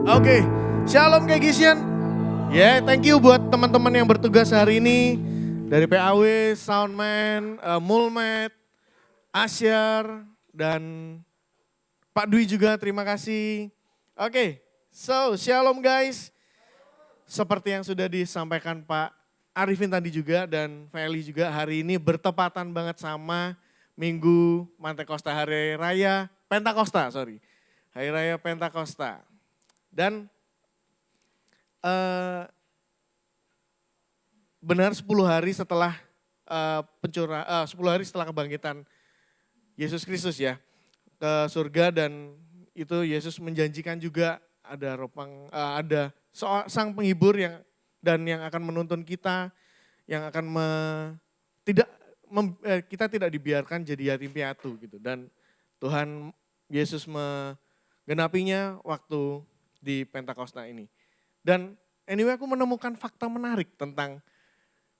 Oke, Shalom Kegisian. Ya, thank you buat teman-teman yang bertugas hari ini. Dari PAW, Soundman, Mulmed, Asyar, dan Pak Dwi juga terima kasih. Oke, so Shalom guys. Seperti yang sudah disampaikan Pak Arifin tadi juga dan Feli juga, hari ini bertepatan banget sama Minggu Pantekosta, Hari Raya Pentakosta, Hari Raya Pentakosta. Dan benar 10 hari setelah 10 hari setelah kebangkitan Yesus Kristus ya ke surga, dan itu Yesus menjanjikan juga ada ada sang penghibur yang akan menuntun kita, yang akan kita tidak dibiarkan jadi yatim piatu gitu. Dan Tuhan Yesus menggenapinya waktu di Pentakosta ini. Dan anyway, aku menemukan fakta menarik tentang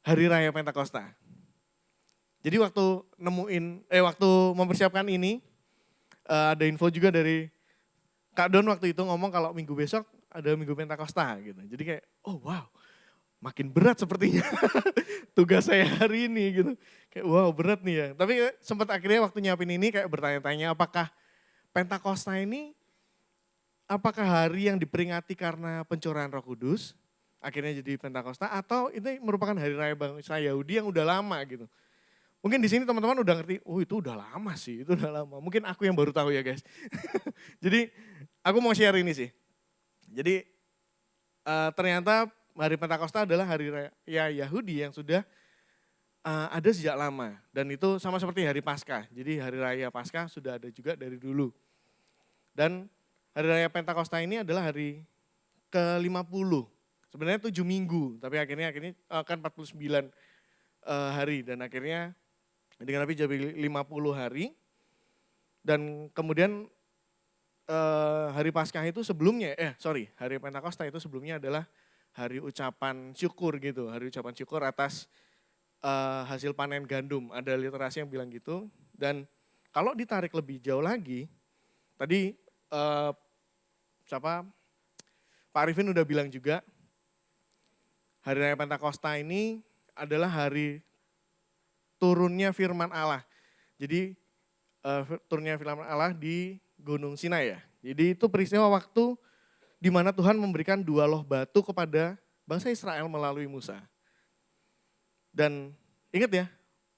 Hari Raya Pentakosta. Jadi waktu mempersiapkan ini, ada info juga dari Kak Don waktu itu ngomong kalau minggu besok ada Minggu Pentakosta gitu. Jadi kayak, oh wow, makin berat sepertinya tugas saya hari ini gitu. Kayak wow, berat nih ya. Tapi sempat akhirnya waktu nyiapin ini kayak bertanya-tanya, apakah Pentakosta ini apakah hari yang diperingati karena pencurahan Roh Kudus, akhirnya jadi Pentakosta, atau ini merupakan hari raya bangsa Yahudi yang udah lama gitu. Mungkin di sini teman-teman udah ngerti, oh itu udah lama sih, itu udah lama. Mungkin aku yang baru tahu ya guys. Jadi aku mau share ini sih. Jadi ternyata hari Pentakosta adalah hari raya Yahudi yang sudah ada sejak lama. Dan itu sama seperti hari Paskah. Jadi hari raya Paskah sudah ada juga dari dulu. Dan Hari Raya Pentakosta ini adalah hari ke-50. Sebenarnya 7 minggu, tapi akhirnya kan 49 hari. Dan akhirnya digenapi jadi 50 hari. Dan kemudian hari Paskah itu sebelumnya, hari Pentakosta itu sebelumnya adalah hari ucapan syukur gitu. Hari ucapan syukur atas hasil panen gandum. Ada literasi yang bilang gitu. Dan kalau ditarik lebih jauh lagi, tadi Pak Arifin udah bilang juga, Hari Raya Pentakosta ini adalah hari turunnya firman Allah. Jadi turunnya firman Allah di Gunung Sinai ya. Jadi itu peristiwa waktu di mana Tuhan memberikan 2 loh batu kepada bangsa Israel melalui Musa. Dan ingat ya,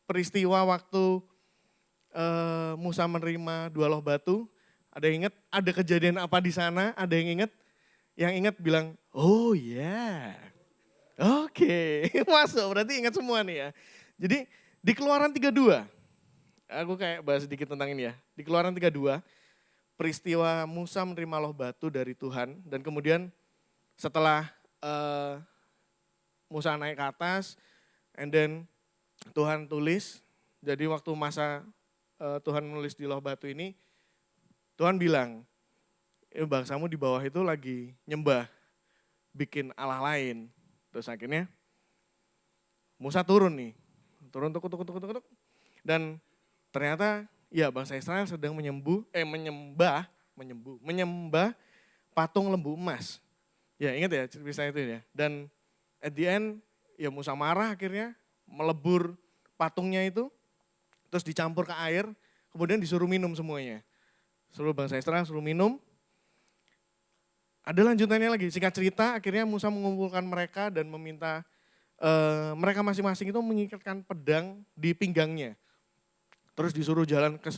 peristiwa waktu Musa menerima 2 loh batu, ada yang ingat ada kejadian apa di sana? Ada yang ingat bilang, oh ya, oke, masuk, berarti ingat semua nih ya. Jadi di Keluaran 32, aku kayak bahas sedikit tentang ini ya. Di Keluaran 32, peristiwa Musa menerima loh batu dari Tuhan, dan kemudian setelah Musa naik ke atas, and then Tuhan tulis, jadi waktu masa Tuhan menulis di loh batu ini, Tuhan bilang, bangsamu di bawah itu lagi nyembah, bikin Allah lain. Terus akhirnya Musa turun nih, tuk. Dan ternyata ya bangsa Israel sedang menyembah patung lembu emas. Ya ingat ya cerita itu ya. Dan at the end ya Musa marah akhirnya, melebur patungnya itu, terus dicampur ke air, kemudian disuruh minum semuanya. Seluruh bangsa Israel suruh minum. Ada lanjutannya lagi, singkat cerita akhirnya Musa mengumpulkan mereka dan meminta mereka masing-masing itu mengikatkan pedang di pinggangnya. Terus disuruh jalan ke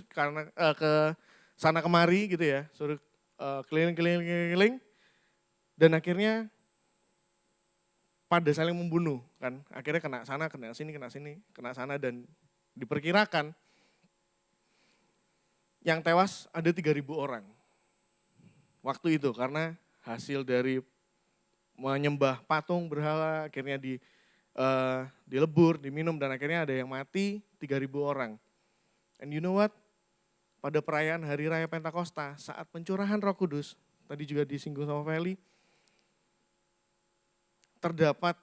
sana kemari gitu ya, suruh keliling. Dan akhirnya pada saling membunuh kan, akhirnya kena sana, kena sini, kena sana, dan diperkirakan yang tewas ada 3.000 orang. Waktu itu karena hasil dari menyembah patung berhala, akhirnya dilebur, diminum, dan akhirnya ada yang mati 3.000 orang. And you know what? Pada perayaan Hari Raya Pentakosta, saat pencurahan Roh Kudus, tadi juga disinggung sama Feli, terdapat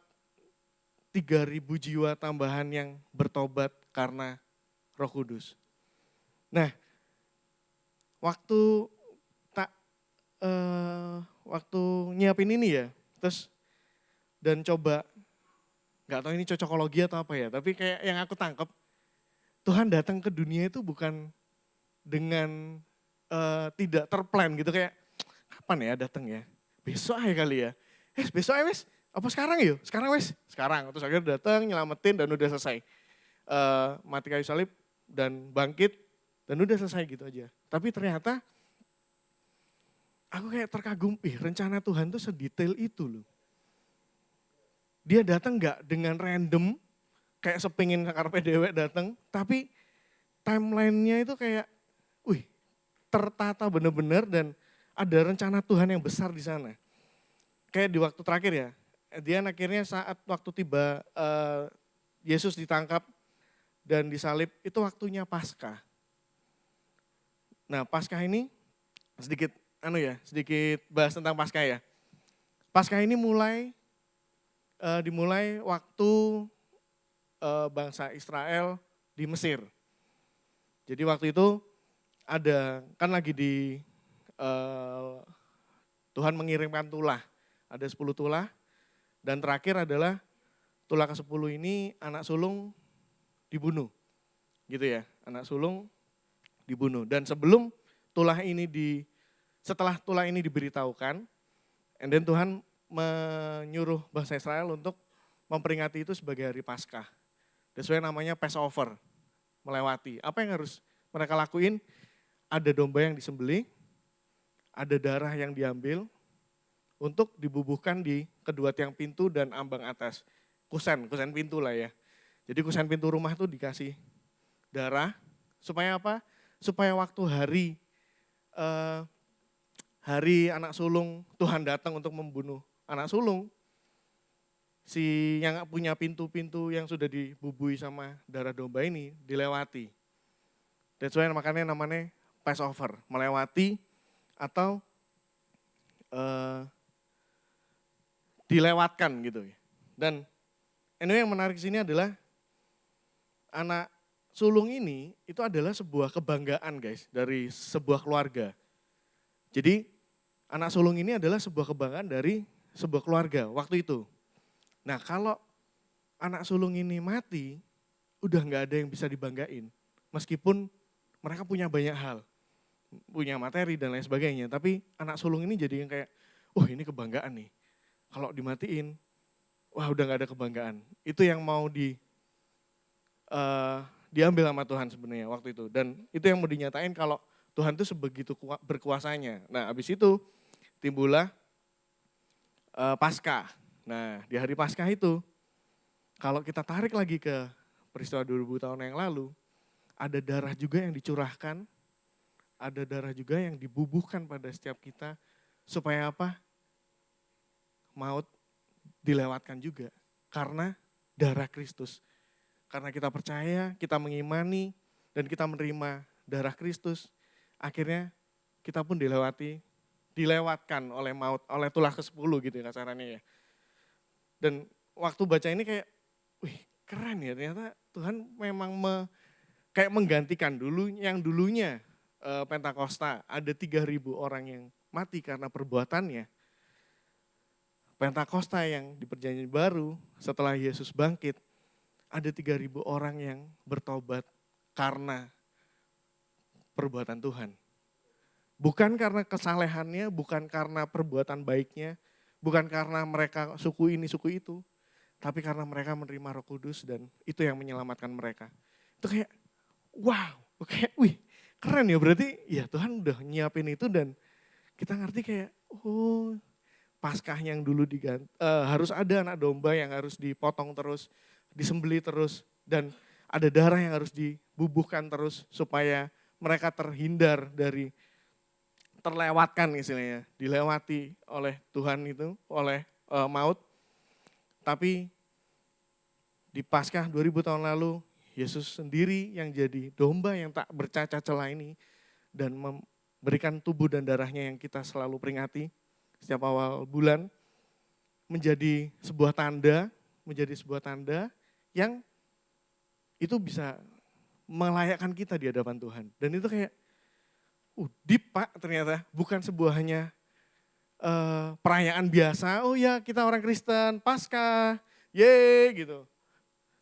3.000 jiwa tambahan yang bertobat karena Roh Kudus. Waktu waktu nyiapin ini ya, terus dan coba, nggak tahu ini cocokologi atau apa ya, tapi kayak yang aku tangkap, Tuhan datang ke dunia itu bukan dengan tidak terplan gitu, kayak kapan ya datang ya, besok aja kali ya, besok aja wes, apa sekarang yuk, sekarang wes, sekarang. Terus akhirnya datang, nyelamatin dan udah selesai. Mati kayu salib dan bangkit dan udah selesai gitu aja. Tapi ternyata aku kayak terkagum, rencana Tuhan tuh sedetail itu loh. Dia datang gak dengan random, kayak sepingin karpe dewek datang, tapi timelinenya itu kayak, tertata bener-bener dan ada rencana Tuhan yang besar di sana. Kayak di waktu terakhir ya, dia akhirnya saat waktu tiba Yesus ditangkap dan disalib, itu waktunya Paskah. Nah Paskah ini sedikit bahas tentang Paskah ya. Paskah ini dimulai waktu bangsa Israel di Mesir. Jadi waktu itu ada kan lagi Tuhan mengirimkan tulah, ada 10 tulah dan terakhir adalah tulah ke-10 ini anak sulung dibunuh. Gitu ya, anak sulung dibunuh. Dan setelah tulah ini diberitahukan, and then Tuhan menyuruh bangsa Israel untuk memperingati itu sebagai hari Paskah. Sesuai namanya Passover, melewati. Apa yang harus mereka lakuin? Ada domba yang disembelih, ada darah yang diambil untuk dibubuhkan di kedua tiang pintu dan ambang atas. Kusen pintu lah ya. Jadi kusen pintu rumah tuh dikasih darah, supaya apa? Supaya waktu hari anak sulung Tuhan datang untuk membunuh anak sulung, si yang punya pintu-pintu yang sudah dibubuhi sama darah domba ini dilewati. That's why makanya namanya Passover, melewati atau dilewatkan gitu ya. Dan anyway yang menarik di sini adalah anak sulung ini itu adalah sebuah kebanggaan guys dari sebuah keluarga. Jadi anak sulung ini adalah sebuah kebanggaan dari sebuah keluarga waktu itu. Nah kalau anak sulung ini mati, udah gak ada yang bisa dibanggain. Meskipun mereka punya banyak hal, punya materi dan lain sebagainya. Tapi anak sulung ini jadi yang kayak, ini kebanggaan nih. Kalau dimatiin, udah gak ada kebanggaan. Itu yang mau diambil sama Tuhan sebenarnya waktu itu. Dan itu yang mau dinyatain kalau Tuhan itu sebegitu berkuasanya. Nah habis itu timbullah Paskah. Nah di hari Paskah itu, kalau kita tarik lagi ke peristiwa 2000 tahun yang lalu, ada darah juga yang dicurahkan, ada darah juga yang dibubuhkan pada setiap kita, supaya apa? Maut dilewatkan juga, karena darah Kristus. Karena kita percaya, kita mengimani, dan kita menerima darah Kristus, akhirnya kita pun dilewatkan oleh maut, oleh tulah ke-10 gitu ya kasarannya ya. Dan waktu baca ini kayak, keren ya, ternyata Tuhan memang kayak menggantikan yang dulunya Pentakosta ada 3.000 orang yang mati karena perbuatannya. Pentakosta yang di Perjanjian Baru setelah Yesus bangkit, ada 3.000 orang yang bertobat karena perbuatan Tuhan. Bukan karena kesalehannya, bukan karena perbuatan baiknya, bukan karena mereka suku ini, suku itu, tapi karena mereka menerima Roh Kudus dan itu yang menyelamatkan mereka. Itu kayak, wow, kayak keren ya, berarti ya Tuhan udah nyiapin itu dan kita ngerti kayak, Paskah yang dulu harus ada anak domba yang harus dipotong terus, disembelih terus, dan ada darah yang harus dibubuhkan terus supaya mereka terhindar dari terlewatkan istilahnya, dilewati oleh Tuhan itu, oleh maut. Tapi di Paskah 2000 tahun lalu, Yesus sendiri yang jadi domba yang tak bercacat celah ini dan memberikan tubuh dan darahnya yang kita selalu peringati setiap awal bulan menjadi sebuah tanda yang itu bisa melayakkan kita di hadapan Tuhan. Dan itu kayak deep Pak ternyata, bukan sebuah hanya perayaan biasa, oh ya kita orang Kristen, Paskah, ye gitu.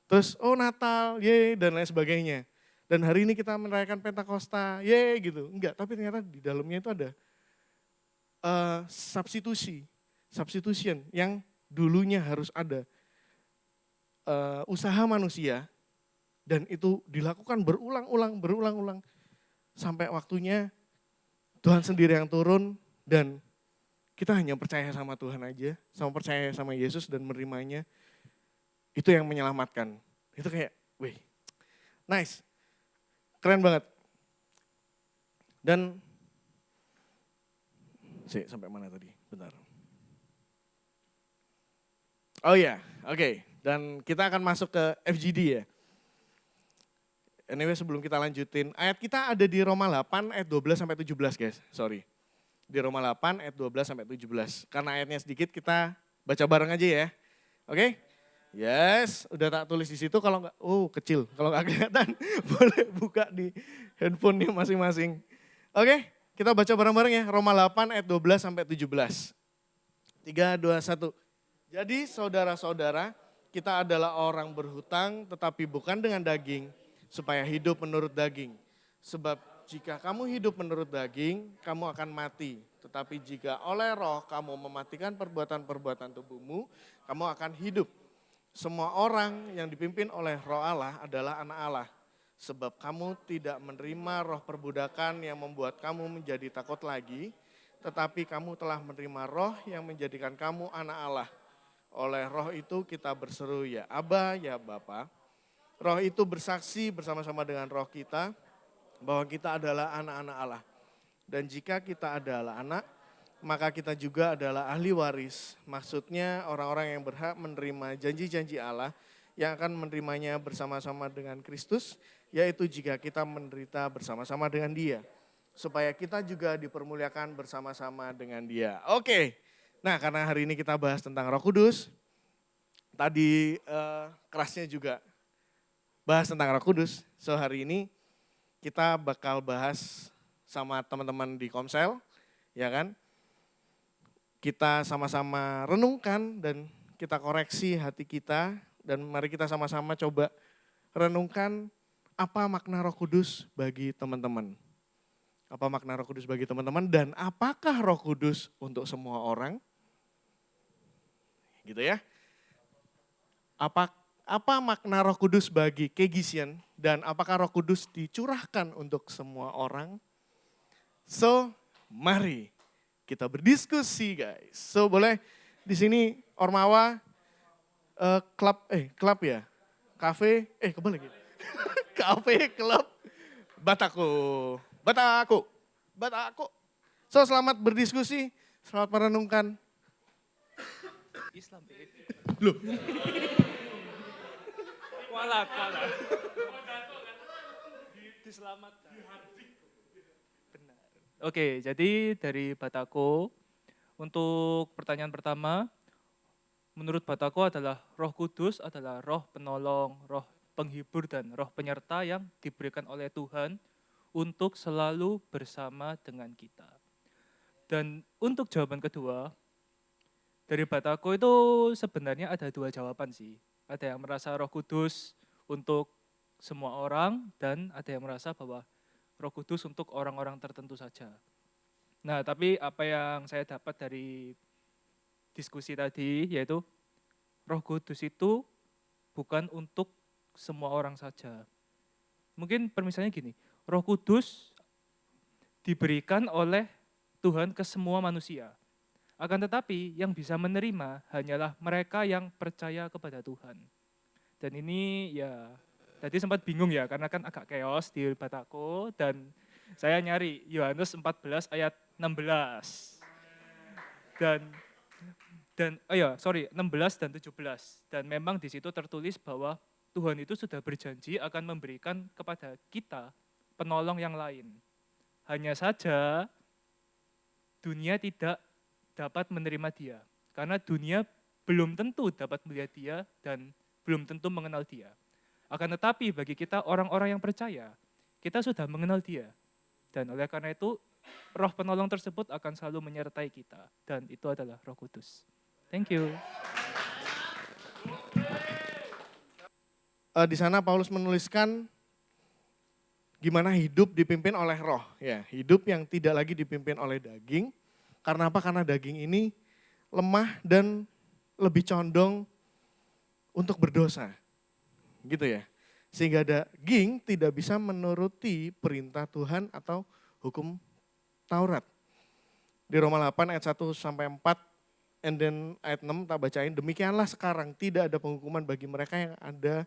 Terus oh Natal, ye dan lain sebagainya. Dan hari ini kita merayakan Pentakosta, ye gitu. Enggak, tapi ternyata di dalamnya itu ada substitution yang dulunya harus ada usaha manusia dan itu dilakukan berulang-ulang sampai waktunya Tuhan sendiri yang turun dan kita hanya percaya sama Tuhan aja, sama percaya sama Yesus dan menerimanya, itu yang menyelamatkan. Itu kayak, wih, nice, keren banget. Dan, sampai mana tadi? Bentar. Oh iya, oke. Dan kita akan masuk ke FGD ya. Anyway sebelum kita lanjutin, ayat kita ada di Roma 8 ayat 12 sampai 17 guys, sorry. Di Roma 8 ayat 12 sampai 17. Karena ayatnya sedikit kita baca bareng aja ya. Oke? Yes, udah tak tulis di situ kalau enggak, kecil. Kalau enggak kelihatan boleh buka di handphonenya masing-masing. Oke, kita baca bareng-bareng ya. Roma 8 ayat 12 sampai 17. 3, 2, 1. Jadi saudara-saudara, kita adalah orang berhutang tetapi bukan dengan daging supaya hidup menurut daging. Sebab jika kamu hidup menurut daging, kamu akan mati. Tetapi jika oleh roh kamu mematikan perbuatan-perbuatan tubuhmu, kamu akan hidup. Semua orang yang dipimpin oleh roh Allah adalah anak Allah. Sebab kamu tidak menerima roh perbudakan yang membuat kamu menjadi takut lagi, tetapi kamu telah menerima roh yang menjadikan kamu anak Allah. Oleh roh itu kita berseru ya Aba, ya Bapa. Roh itu bersaksi bersama-sama dengan roh kita bahwa kita adalah anak-anak Allah. Dan jika kita adalah anak, maka kita juga adalah ahli waris. Maksudnya orang-orang yang berhak menerima janji-janji Allah yang akan menerimanya bersama-sama dengan Kristus, yaitu jika kita menderita bersama-sama dengan Dia. Supaya kita juga dipermuliakan bersama-sama dengan Dia. Oke, nah karena hari ini kita bahas tentang Roh Kudus, tadi kerasnya juga bahas tentang Roh Kudus. So hari ini kita bakal bahas sama teman-teman di Komsel, ya kan? Kita sama-sama renungkan dan kita koreksi hati kita dan mari kita sama-sama coba renungkan apa makna Roh Kudus bagi teman-teman. Apa makna Roh Kudus bagi teman-teman dan apakah Roh Kudus untuk semua orang? Gitu ya. Apa makna Roh Kudus bagi Kegisian dan apakah Roh Kudus dicurahkan untuk semua orang? So, mari kita berdiskusi guys. So, boleh di sini Ormawa klub ya. Kafe, kembali lagi. Kafe, klub Batako. So, selamat berdiskusi, selamat merenungkan. Islam. Loh. Kuala. Diselamatkan. Benar. Oke, jadi dari Batako, untuk pertanyaan pertama, menurut Batako adalah Roh Kudus adalah roh penolong, roh penghibur dan roh penyerta yang diberikan oleh Tuhan untuk selalu bersama dengan kita. Dan untuk jawaban kedua, dari Batako itu sebenarnya ada dua jawaban sih. Ada yang merasa Roh Kudus untuk semua orang dan ada yang merasa bahwa Roh Kudus untuk orang-orang tertentu saja. Nah, tapi apa yang saya dapat dari diskusi tadi yaitu Roh Kudus itu bukan untuk semua orang saja. Mungkin permisalnya gini, Roh Kudus diberikan oleh Tuhan ke semua manusia. Akan tetapi yang bisa menerima hanyalah mereka yang percaya kepada Tuhan. Dan ini ya tadi sempat bingung ya karena kan agak chaos di Batako dan saya nyari Yohanes 14 ayat 16. Dan 16 dan 17. Dan memang di situ tertulis bahwa Tuhan itu sudah berjanji akan memberikan kepada kita penolong yang lain. Hanya saja dunia tidak dapat menerima dia. Karena dunia belum tentu dapat melihat dia dan belum tentu mengenal dia. Akan tetapi bagi kita orang-orang yang percaya, kita sudah mengenal dia. Dan oleh karena itu roh penolong tersebut akan selalu menyertai kita. Dan itu adalah Roh Kudus. Thank you. Di sana Paulus menuliskan gimana hidup dipimpin oleh roh. Ya, hidup yang tidak lagi dipimpin oleh daging. Karena apa? Karena daging ini lemah dan lebih condong untuk berdosa. Gitu ya. Sehingga daging tidak bisa menuruti perintah Tuhan atau hukum Taurat. Di Roma 8 ayat 1 sampai 4 and then ayat 6 tak bacain, demikianlah sekarang tidak ada penghukuman bagi mereka yang ada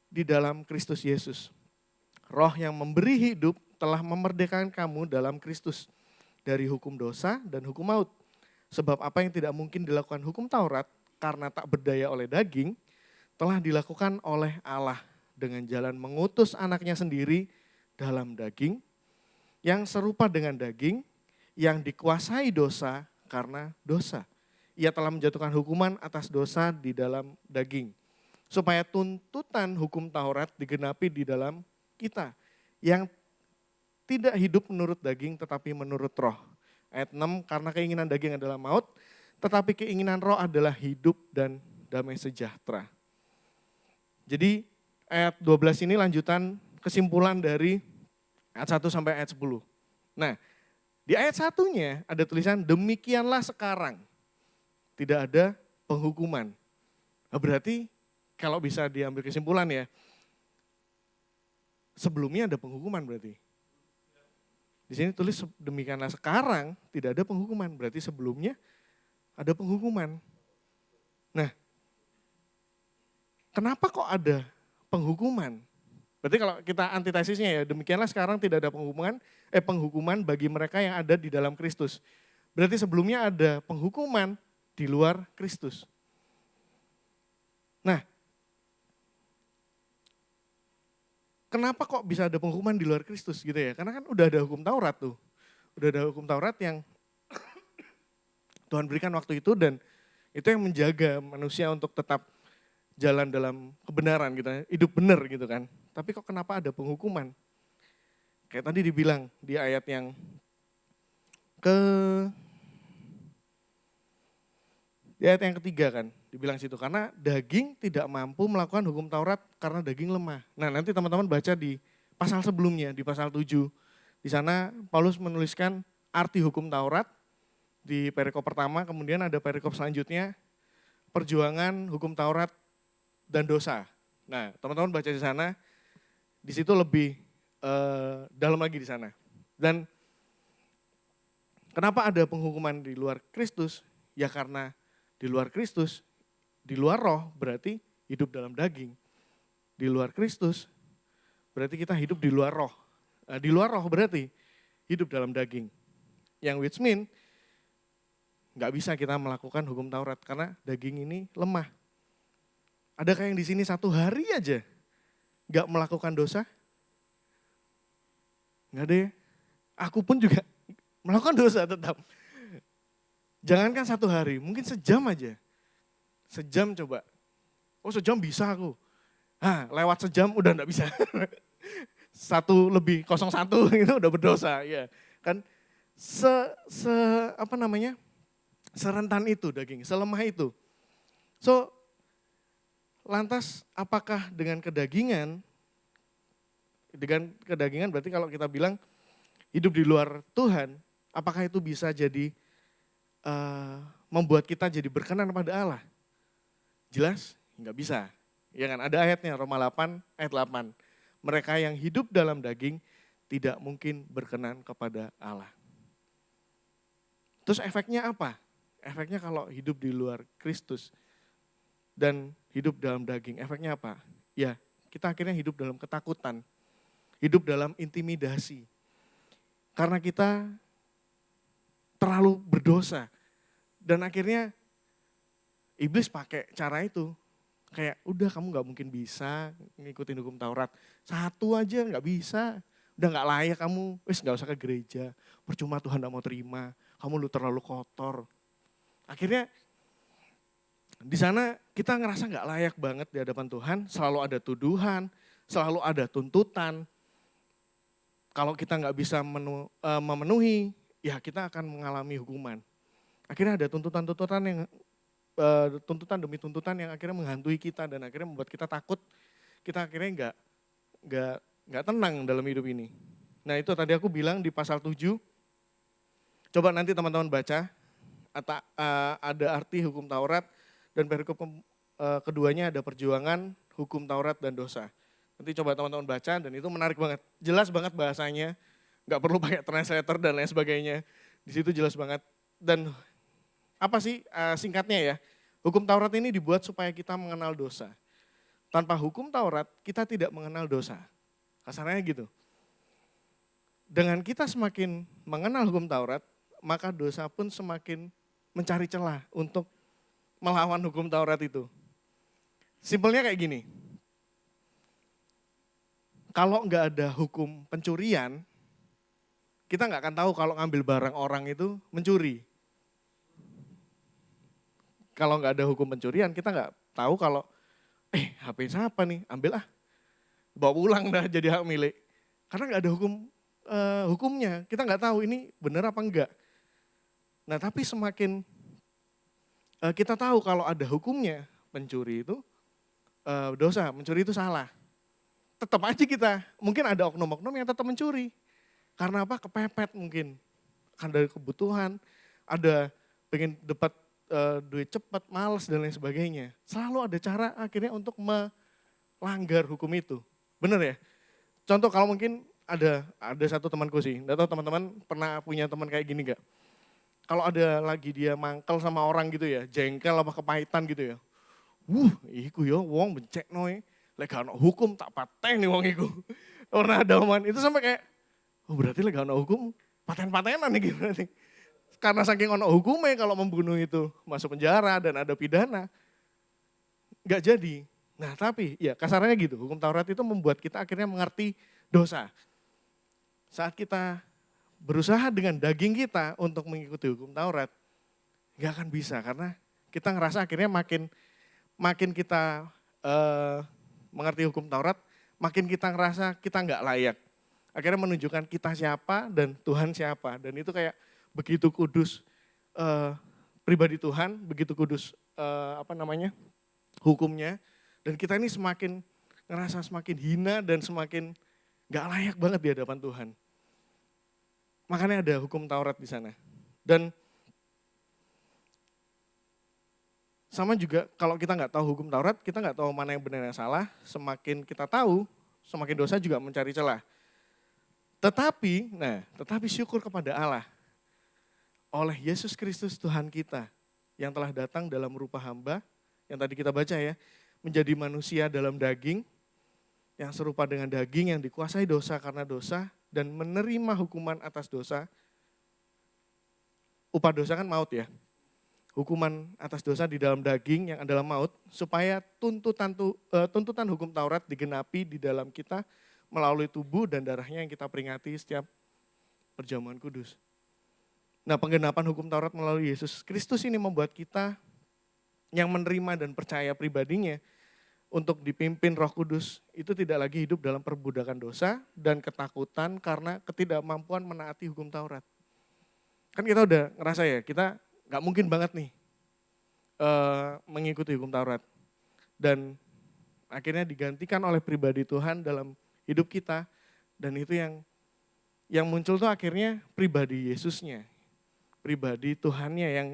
di dalam Kristus Yesus. Roh yang memberi hidup telah memerdekakan kamu dalam Kristus dari hukum dosa dan hukum maut. Sebab apa yang tidak mungkin dilakukan hukum Taurat karena tak berdaya oleh daging, telah dilakukan oleh Allah dengan jalan mengutus anaknya sendiri dalam daging, yang serupa dengan daging, yang dikuasai dosa karena dosa. Ia telah menjatuhkan hukuman atas dosa di dalam daging, supaya tuntutan hukum Taurat digenapi di dalam kita, yang tidak hidup menurut daging tetapi menurut roh. Ayat 6, karena keinginan daging adalah maut, tetapi keinginan roh adalah hidup dan damai sejahtera. Jadi ayat 12 ini lanjutan kesimpulan dari ayat 1 sampai ayat 10. Nah, di ayat 1-nya ada tulisan demikianlah sekarang. Tidak ada penghukuman. Nah, berarti kalau bisa diambil kesimpulan ya, sebelumnya ada penghukuman berarti. Di sini tulis demikianlah sekarang tidak ada penghukuman. Berarti sebelumnya ada penghukuman. Nah, kenapa kok ada penghukuman? Berarti kalau kita antitesisnya ya, demikianlah sekarang tidak ada penghukuman bagi mereka yang ada di dalam Kristus. Berarti sebelumnya ada penghukuman di luar Kristus. Nah, kenapa kok bisa ada penghukuman di luar Kristus gitu ya? Karena kan udah ada hukum Taurat tuh. Udah ada hukum Taurat yang Tuhan berikan waktu itu dan itu yang menjaga manusia untuk tetap jalan dalam kebenaran gitu, hidup benar gitu kan. Tapi kok kenapa ada penghukuman? Kayak tadi dibilang di ayat yang ketiga kan, dibilang situ, karena daging tidak mampu melakukan hukum Taurat karena daging lemah. Nah nanti teman-teman baca di pasal sebelumnya, di pasal 7. Di sana Paulus menuliskan arti hukum Taurat di perikop pertama, kemudian ada perikop selanjutnya, perjuangan hukum Taurat dan dosa. Nah teman-teman baca di sana, di situ lebih dalam lagi di sana. Dan kenapa ada penghukuman di luar Kristus? Ya karena di luar Kristus, di luar roh berarti hidup dalam daging. Di luar Kristus berarti kita hidup di luar roh. Di luar roh berarti hidup dalam daging. Yang which mean nggak bisa kita melakukan hukum Taurat karena daging ini lemah. Adakah yang di sini satu hari aja nggak melakukan dosa? Nggak ada ya. Aku pun juga melakukan dosa tetap. Jangankan satu hari, mungkin sejam aja. Sejam coba. Oh sejam bisa aku. Lewat sejam udah enggak bisa. 1+01 itu udah berdosa. Ya, kan serentan itu daging, selemah itu. So, lantas apakah dengan kedagingan berarti kalau kita bilang hidup di luar Tuhan, apakah itu bisa jadi membuat kita jadi berkenan pada Allah? Jelas nggak bisa. Ya kan, ada ayatnya Roma 8 ayat 8. Mereka yang hidup dalam daging tidak mungkin berkenan kepada Allah. Terus efeknya apa? Efeknya kalau hidup di luar Kristus dan hidup dalam daging, efeknya apa? Ya, kita akhirnya hidup dalam ketakutan, hidup dalam intimidasi. Karena kita terlalu berdosa. Dan akhirnya iblis pakai cara itu. Kayak udah kamu gak mungkin bisa ngikutin hukum Taurat. Satu aja gak bisa. Udah gak layak kamu, wis gak usah ke gereja. Percuma Tuhan gak mau terima, kamu lu terlalu kotor. Akhirnya di sana kita ngerasa gak layak banget di hadapan Tuhan. Selalu ada tuduhan, selalu ada tuntutan. kalau kita nggak bisa memenuhi, ya kita akan mengalami hukuman. Akhirnya ada tuntutan-tuntutan yang tuntutan demi tuntutan yang akhirnya menghantui kita dan akhirnya membuat kita takut. Kita akhirnya nggak tenang dalam hidup ini. Nah itu tadi aku bilang di pasal 7. Coba nanti teman-teman baca, ada arti hukum Taurat dan perikop keduanya ada perjuangan, hukum Taurat dan dosa. Nanti coba teman-teman baca dan itu menarik banget. Jelas banget bahasanya, nggak perlu pakai translator dan lain sebagainya. Di situ jelas banget. Dan apa sih singkatnya ya, hukum Taurat ini dibuat supaya kita mengenal dosa. Tanpa hukum Taurat, kita tidak mengenal dosa. Kasarnya gitu. Dengan kita semakin mengenal hukum Taurat, maka dosa pun semakin mencari celah untuk melawan hukum Taurat itu. Simpelnya kayak gini, kalau nggak ada hukum pencurian, kita nggak akan tahu kalau ngambil barang orang itu mencuri. Kalau nggak ada hukum pencurian, kita nggak tahu kalau, HP siapa nih, ambil bawa pulang dah jadi hak milik. Karena nggak ada hukumnya, kita nggak tahu ini benar apa enggak. Nah tapi semakin kita tahu kalau ada hukumnya, pencuri itu dosa, mencuri itu salah. Tetap aja kita, mungkin ada oknum-oknum yang tetap mencuri. Karena apa? Kepepet mungkin. Ada kebutuhan, ada pengen dapat duit cepat, malas dan lain sebagainya. Selalu ada cara akhirnya untuk melanggar hukum itu. Bener ya? Contoh kalau mungkin ada satu temanku sih, enggak tahu teman-teman pernah punya teman kayak gini gak? Kalau ada lagi dia mangkel sama orang gitu ya, jengkel apa kepahitan gitu ya. Iku yo wong bencek noe. Lek gak ono hukum tak pateni wong iku. Pernah ada omongan itu sampai kayak, berarti lek gak ono hukum paten-patenan nih berarti. Karena saking ono hukumnya kalau membunuh itu masuk penjara dan ada pidana. Gak jadi. Nah tapi ya kasarnya gitu, hukum Taurat itu membuat kita akhirnya mengerti dosa. Saat kita berusaha dengan daging kita untuk mengikuti hukum Taurat, gak akan bisa karena kita ngerasa akhirnya makin kita mengerti hukum Taurat, makin kita ngerasa kita gak layak. Akhirnya menunjukkan kita siapa dan Tuhan siapa. Dan itu kayak begitu kudus pribadi Tuhan, begitu kudus hukumnya. Dan kita ini semakin ngerasa semakin hina dan semakin gak layak banget di hadapan Tuhan. Makanya ada hukum Taurat di sana. Dan sama juga kalau kita nggak tahu hukum Taurat, kita nggak tahu mana yang benar yang salah. Semakin kita tahu, semakin dosa juga mencari celah. Tetapi syukur kepada Allah. Oleh Yesus Kristus Tuhan kita yang telah datang dalam rupa hamba, yang tadi kita baca ya, menjadi manusia dalam daging, yang serupa dengan daging yang dikuasai dosa karena dosa, dan menerima hukuman atas dosa. Upah dosa kan maut ya. Hukuman atas dosa di dalam daging yang adalah maut, supaya tuntutan hukum Taurat digenapi di dalam kita melalui tubuh dan darahnya yang kita peringati setiap perjamuan kudus. Nah penggenapan hukum Taurat melalui Yesus Kristus ini membuat kita yang menerima dan percaya pribadinya untuk dipimpin Roh Kudus itu tidak lagi hidup dalam perbudakan dosa dan ketakutan karena ketidakmampuan menaati hukum Taurat. Kan kita udah ngerasa ya, kita gak mungkin banget nih mengikuti hukum Taurat. Dan akhirnya digantikan oleh pribadi Tuhan dalam hidup kita. Dan itu yang muncul tuh akhirnya pribadi Yesusnya. Pribadi Tuhannya yang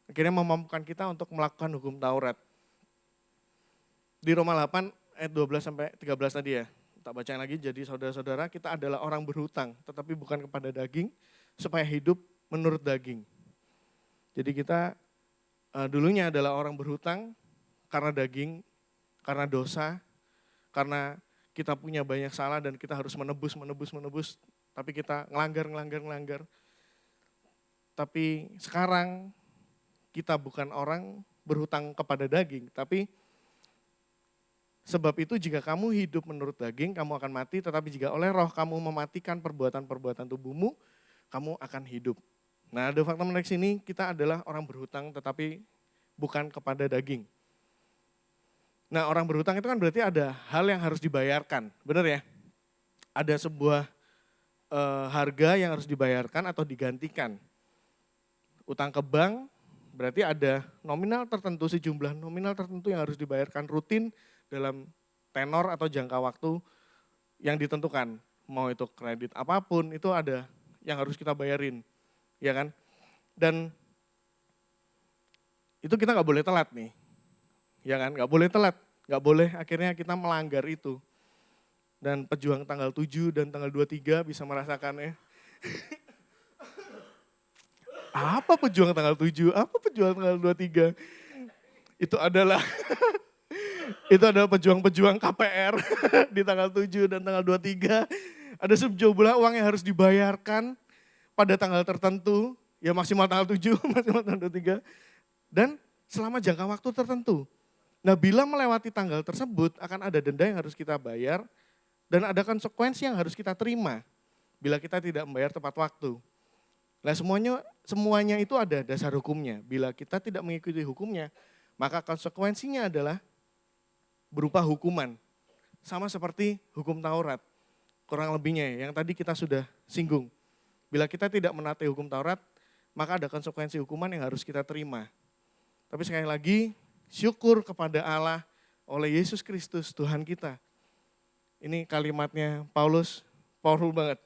akhirnya memampukan kita untuk melakukan hukum Taurat. Di Roma 8 ayat 12 sampai 13 tadi ya. Tak bacain lagi, jadi saudara-saudara kita adalah orang berhutang, tetapi bukan kepada daging, supaya hidup menurut daging. Jadi kita dulunya adalah orang berhutang karena daging, karena dosa, karena kita punya banyak salah dan kita harus menebus, tapi kita ngelanggar. Tapi sekarang kita bukan orang berhutang kepada daging, tapi sebab itu jika kamu hidup menurut daging, kamu akan mati, tetapi jika oleh roh kamu mematikan perbuatan-perbuatan tubuhmu, kamu akan hidup. Nah ada fakta menarik sini, kita adalah orang berhutang tetapi bukan kepada daging. Nah orang berhutang itu kan berarti ada hal yang harus dibayarkan, benar ya? Ada sebuah harga yang harus dibayarkan atau digantikan. Utang ke bank berarti ada nominal tertentu, sejumlah nominal tertentu yang harus dibayarkan rutin dalam tenor atau jangka waktu yang ditentukan. Mau itu kredit apapun itu ada yang harus kita bayarin, ya kan? Dan itu kita nggak boleh telat nih, ya kan? Nggak boleh telat, nggak boleh akhirnya kita melanggar itu. Dan pejuang tanggal 7 dan tanggal 23 bisa merasakan ya. Apa pejuang tanggal 7? Apa pejuang tanggal 23? Itu adalah pejuang-pejuang KPR di tanggal 7 dan tanggal 23. Ada sejumlah uang yang harus dibayarkan pada tanggal tertentu, ya maksimal tanggal 7, maksimal tanggal 23. Dan selama jangka waktu tertentu. Nah, bila melewati tanggal tersebut akan ada denda yang harus kita bayar dan ada konsekuensi yang harus kita terima bila kita tidak membayar tepat waktu. Nah, semuanya itu ada dasar hukumnya. Bila kita tidak mengikuti hukumnya, maka konsekuensinya adalah berupa hukuman. Sama seperti hukum Taurat. Kurang lebihnya yang tadi kita sudah singgung. Bila kita tidak menaati hukum Taurat, maka ada konsekuensi hukuman yang harus kita terima. Tapi sekali lagi, syukur kepada Allah oleh Yesus Kristus Tuhan kita. Ini kalimatnya Paulus, powerful banget.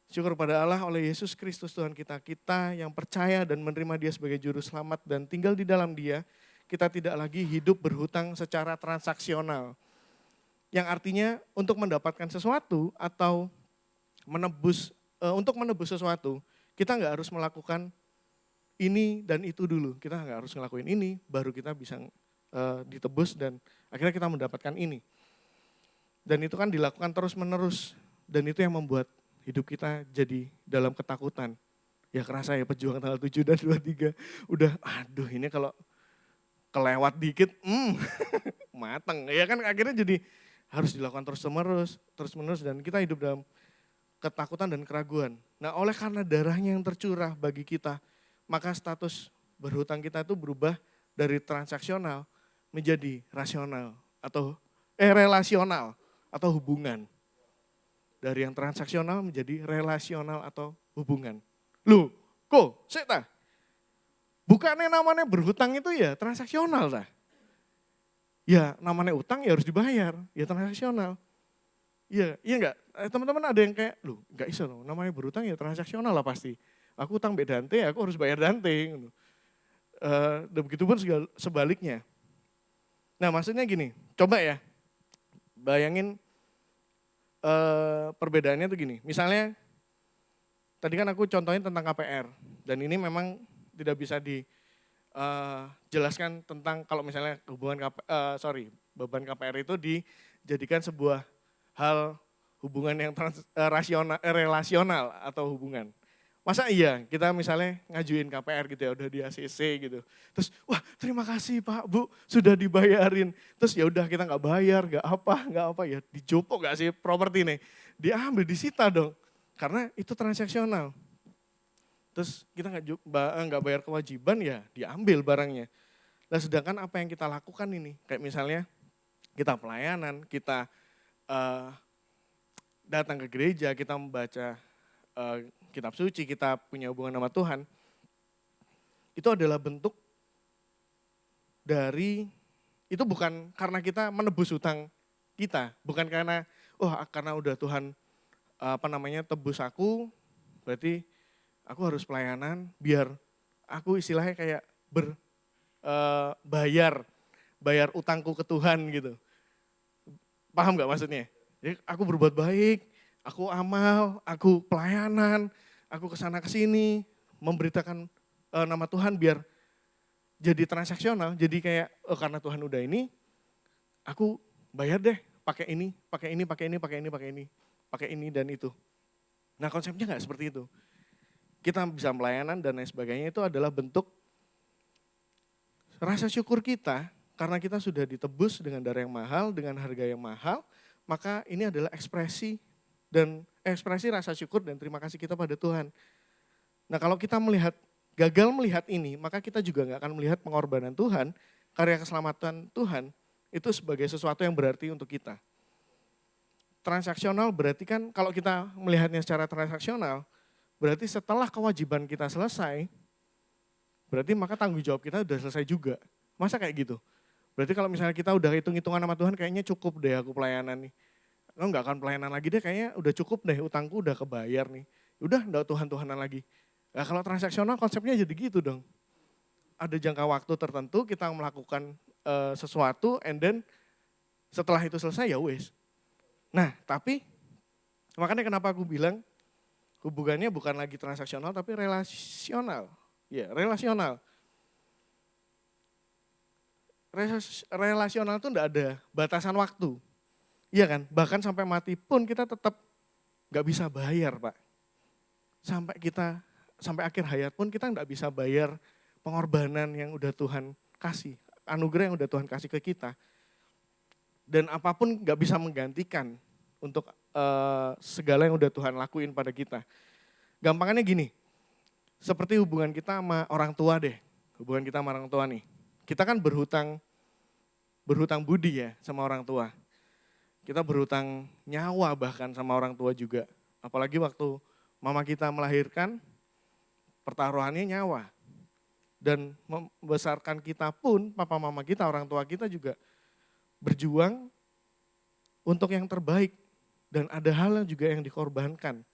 Syukur pada Allah oleh Yesus Kristus Tuhan kita, kita yang percaya dan menerima Dia sebagai juru selamat dan tinggal di dalam Dia, kita tidak lagi hidup berhutang secara transaksional. Yang artinya untuk mendapatkan sesuatu atau untuk menebus sesuatu, kita nggak harus melakukan ini dan itu dulu. Kita nggak harus ngelakuin ini, baru kita bisa ditebus dan akhirnya kita mendapatkan ini. Dan itu kan dilakukan terus menerus dan itu yang membuat hidup kita jadi dalam ketakutan. Ya kerasa ya pejuang tanggal 7 dan 23. Udah aduh ini kalau kelewat dikit, mateng. Ya kan akhirnya jadi harus dilakukan terus menerus dan kita hidup dalam ketakutan dan keraguan. Nah oleh karena darahnya yang tercurah bagi kita, maka status berhutang kita itu berubah dari transaksional menjadi rasional atau relasional atau hubungan. Dari yang transaksional menjadi relasional atau hubungan. Loh, kok seta? Bukannya namanya berhutang itu ya transaksional dah. Ya namanya utang ya harus dibayar, ya transaksional. Iya, iya enggak? Teman-teman ada yang kayak, loh enggak iso loh, namanya berhutang ya transaksional lah pasti. Aku utang Dante, aku harus bayar Dante. Dan begitu pun sebaliknya. Nah maksudnya gini, coba ya, bayangin perbedaannya tuh gini, misalnya tadi kan aku contohin tentang KPR dan ini memang tidak bisa dijelaskan tentang kalau misalnya beban KPR itu dijadikan sebuah hal hubungan yang relasional atau hubungan. Masa iya kita misalnya ngajuin KPR gitu ya udah di ACC gitu. Terus wah terima kasih Pak Bu sudah dibayarin. Terus ya udah kita nggak bayar nggak apa ya dijopok nggak sih properti nih. Diambil disita dong karena itu transaksional. Terus kita nggak bayar kewajiban ya diambil barangnya. Nah sedangkan apa yang kita lakukan ini kayak misalnya kita pelayanan kita datang ke gereja kita membaca kitab suci, kita punya hubungan sama Tuhan, itu adalah bentuk dari, itu bukan karena kita menebus hutang kita, bukan karena, karena udah Tuhan tebus aku, berarti aku harus pelayanan biar aku istilahnya kayak bayar utangku ke Tuhan gitu. Paham gak maksudnya? Jadi aku berbuat baik, aku amal, aku pelayanan, aku kesana kesini, memberitakan nama Tuhan biar jadi transaksional. Jadi kayak karena Tuhan udah ini, aku bayar deh pakai ini dan itu. Nah konsepnya nggak seperti itu. Kita bisa pelayanan dan lain sebagainya itu adalah bentuk rasa syukur kita karena kita sudah ditebus dengan darah yang mahal, dengan harga yang mahal, maka ini adalah ekspresi rasa syukur dan terima kasih kita pada Tuhan. Nah kalau kita gagal melihat ini, maka kita juga nggak akan melihat pengorbanan Tuhan, karya keselamatan Tuhan, itu sebagai sesuatu yang berarti untuk kita. transaksional berarti kan kalau kita melihatnya secara transaksional, berarti setelah kewajiban kita selesai, berarti maka tanggung jawab kita udah selesai juga. Masa kayak gitu? Berarti kalau misalnya kita udah hitung-hitungan sama Tuhan, kayaknya cukup deh aku pelayanan nih. Lo nggak akan pelayanan lagi deh, kayaknya udah cukup deh, utangku udah kebayar nih. Udah nggak Tuhan-Tuhanan lagi. Nah kalau transaksional konsepnya jadi gitu dong. Ada jangka waktu tertentu kita melakukan sesuatu, and then setelah itu selesai ya wes. Nah tapi makanya kenapa aku bilang hubungannya bukan lagi transaksional tapi relasional. Ya relasional. Relasional itu enggak ada batasan waktu. Iya kan? Bahkan sampai mati pun kita tetap nggak bisa bayar, Pak. Sampai akhir hayat pun kita nggak bisa bayar pengorbanan yang udah Tuhan kasih, anugerah yang udah Tuhan kasih ke kita. Dan apapun nggak bisa menggantikan untuk segala yang udah Tuhan lakuin pada kita. Gampangannya gini, seperti hubungan kita sama orang tua deh, hubungan kita sama orang tua nih. Kita kan berhutang budi ya sama orang tua. Kita berhutang nyawa bahkan sama orang tua juga. Apalagi waktu mama kita melahirkan, pertaruhannya nyawa. Dan membesarkan kita pun, papa mama kita, orang tua kita juga berjuang untuk yang terbaik. Dan ada hal yang juga yang dikorbankan.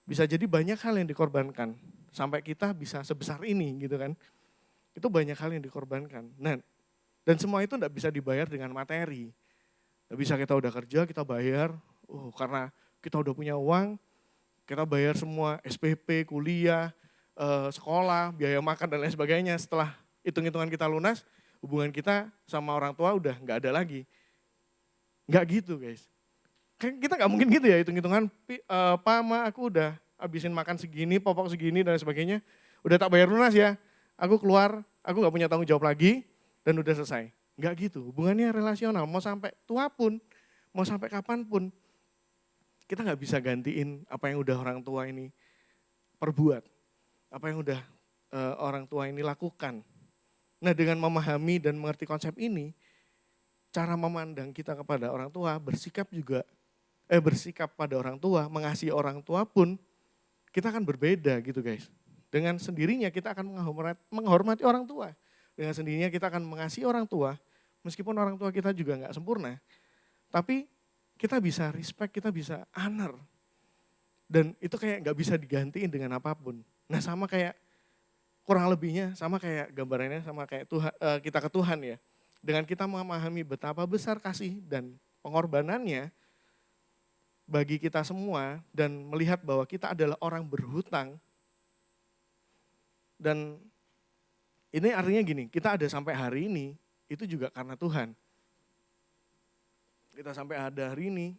Bisa jadi banyak hal yang dikorbankan. Sampai kita bisa sebesar ini gitu kan. Itu banyak hal yang dikorbankan. Nah, dan semua itu tidak bisa dibayar dengan materi. Tidak bisa kita udah kerja, kita bayar. Karena kita udah punya uang, kita bayar semua SPP, kuliah, sekolah, biaya makan dan lain sebagainya. Setelah hitung-hitungan kita lunas, hubungan kita sama orang tua udah nggak ada lagi. Nggak gitu guys. Kan kita nggak mungkin gitu ya hitung-hitungan, Pak, Ma, aku udah habisin makan segini, popok segini dan sebagainya. Udah tak bayar lunas ya. Aku keluar, aku gak punya tanggung jawab lagi, dan udah selesai. Gak gitu, hubungannya relasional, mau sampai tua pun, mau sampai kapan pun, kita gak bisa gantiin apa yang udah orang tua ini perbuat, apa yang udah orang tua ini lakukan. Nah dengan memahami dan mengerti konsep ini, cara memandang kita kepada orang tua, bersikap pada orang tua, mengasihi orang tua pun, kita akan berbeda gitu guys. Dengan sendirinya kita akan menghormati orang tua. Dengan sendirinya kita akan mengasihi orang tua, meskipun orang tua kita juga nggak sempurna. Tapi kita bisa respect, kita bisa honor. Dan itu kayak nggak bisa digantiin dengan apapun. Nah sama kayak, kurang lebihnya sama kayak gambarannya sama kayak Tuhan, kita ke Tuhan ya. Dengan kita memahami betapa besar kasih dan pengorbanannya bagi kita semua dan melihat bahwa kita adalah orang berhutang. Dan ini artinya gini, kita ada sampai hari ini, itu juga karena Tuhan. Kita sampai ada hari ini,